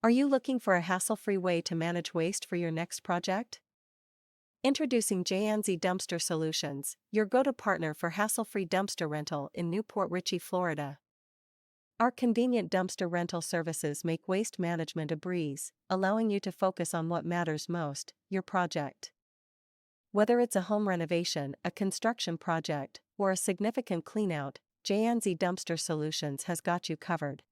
Are you looking for a hassle-free way to manage waste for your next project? Introducing J&Z Dumpster Solutions, your go-to partner for hassle-free dumpster rental in Port Richey, Florida. Our convenient dumpster rental services make waste management a breeze, allowing you to focus on what matters most, your project. Whether it's a home renovation, a construction project, or a significant cleanout, J&Z Dumpster Solutions has got you covered.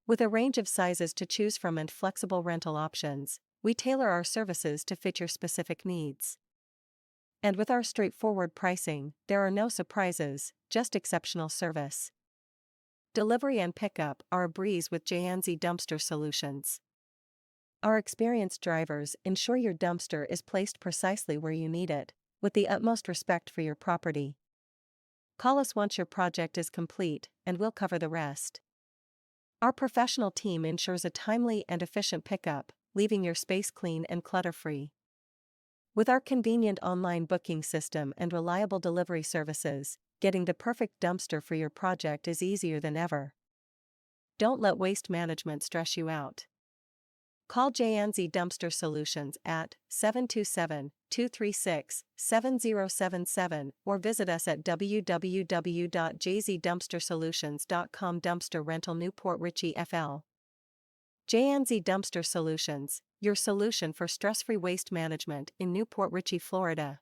With a range of sizes to choose from and flexible rental options, we tailor our services to fit your specific needs. And with our straightforward pricing, there are no surprises, just exceptional service. Delivery and pickup are a breeze with J&Z Dumpster Solutions. Our experienced drivers ensure your dumpster is placed precisely where you need it, with the utmost respect for your property. Call us once your project is complete, and we'll cover the rest. Our professional team ensures a timely and efficient pickup, leaving your space clean and clutter-free. With our convenient online booking system and reliable delivery services, getting the perfect dumpster for your project is easier than ever. Don't let waste management stress you out. Call J&Z Dumpster Solutions at 727-236-7077 or visit us at www.jzdumpstersolutions.com. Dumpster Rental Port Richey, FL. J&Z Dumpster Solutions, your solution for stress-free waste management in Port Richey, Florida.